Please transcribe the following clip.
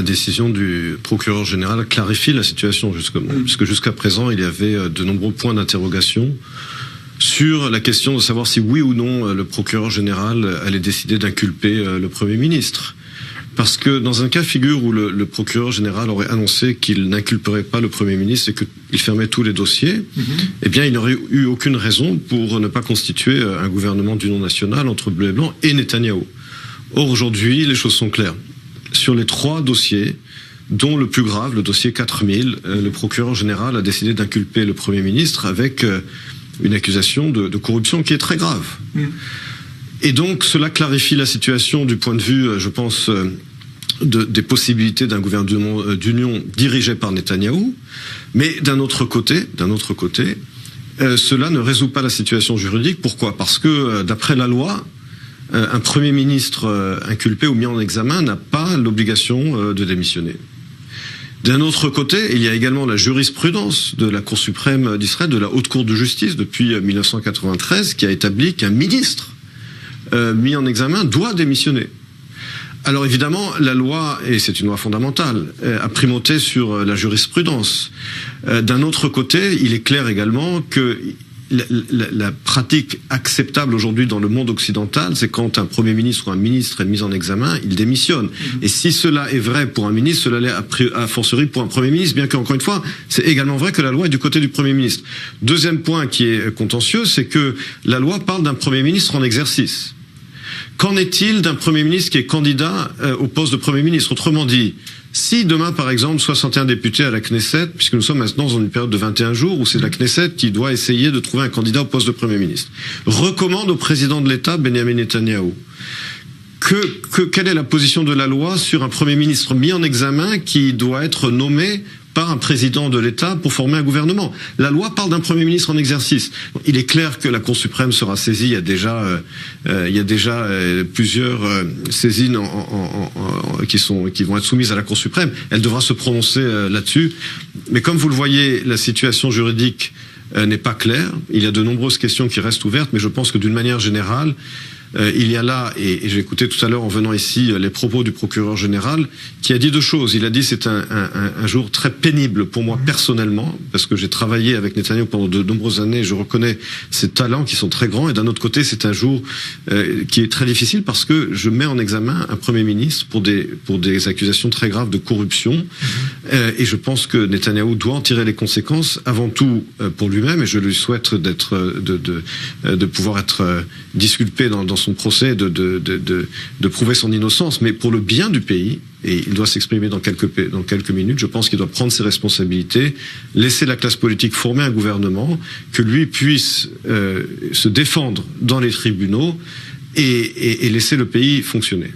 décision du procureur général clarifie la situation justement, puisque jusqu'à présent, il y avait de nombreux points d'interrogation sur la question de savoir si oui ou non le procureur général allait décider d'inculper le Premier ministre. Parce que dans un cas figure où le procureur général aurait annoncé qu'il n'inculperait pas le Premier ministre et qu'il fermait tous les dossiers, eh bien il n'aurait eu aucune raison pour ne pas constituer un gouvernement d'union nationale entre bleu et blanc et Netanyahou. Or aujourd'hui, les choses sont claires. Sur les 3 dossiers, dont le plus grave, le dossier 4000, le procureur général a décidé d'inculper le Premier ministre avec une accusation de corruption qui est très grave. Et donc cela clarifie la situation du point de vue, je pense, des possibilités d'un gouvernement d'union dirigé par Netanyahou. Mais d'un autre côté, cela ne résout pas la situation juridique. Pourquoi ? Parce que d'après la loi, un Premier ministre inculpé ou mis en examen n'a pas l'obligation de démissionner. D'un autre côté, il y a également la jurisprudence de la Cour suprême d'Israël, de la Haute Cour de justice depuis 1993, qui a établi qu'un ministre mis en examen doit démissionner. Alors évidemment, la loi, et c'est une loi fondamentale, a primauté sur la jurisprudence. D'un autre côté, il est clair également que la pratique acceptable aujourd'hui dans le monde occidental, c'est quand un Premier ministre ou un ministre est mis en examen, il démissionne. Et si cela est vrai pour un ministre, cela l'est a fortiori pour un Premier ministre, bien qu'encore une fois, c'est également vrai que la loi est du côté du Premier ministre. Deuxième point qui est contentieux, c'est que la loi parle d'un Premier ministre en exercice. Qu'en est-il d'un Premier ministre qui est candidat au poste de Premier ministre ? Autrement dit, si demain, par exemple, 61 députés à la Knesset, puisque nous sommes maintenant dans une période de 21 jours où c'est la Knesset qui doit essayer de trouver un candidat au poste de Premier ministre, recommande au président de l'État, Benjamin Netanyahou, quelle est la position de la loi sur un Premier ministre mis en examen qui doit être nommé par un président de l'État pour former un gouvernement. La loi parle d'un Premier ministre en exercice. Il est clair que la Cour suprême sera saisie. Il y a déjà plusieurs saisines qui vont être soumises à la Cour suprême. Elle devra se prononcer là-dessus. Mais comme vous le voyez, la situation juridique n'est pas claire. Il y a de nombreuses questions qui restent ouvertes, mais je pense que d'une manière générale, il y a là, et j'ai écouté tout à l'heure en venant ici les propos du procureur général, qui a dit 2 choses. Il a dit c'est un jour très pénible pour moi personnellement, parce que j'ai travaillé avec Netanyahou pendant de nombreuses années, et je reconnais ses talents qui sont très grands, et d'un autre côté c'est un jour qui est très difficile parce que je mets en examen un Premier ministre pour des accusations très graves de corruption, et je pense que Netanyahou doit en tirer les conséquences, avant tout pour lui-même, et je lui souhaite de pouvoir être disculpé dans son procès, de prouver son innocence, mais pour le bien du pays, et il doit s'exprimer dans quelques minutes, je pense qu'il doit prendre ses responsabilités, laisser la classe politique former un gouvernement, que lui puisse se défendre dans les tribunaux et laisser le pays fonctionner.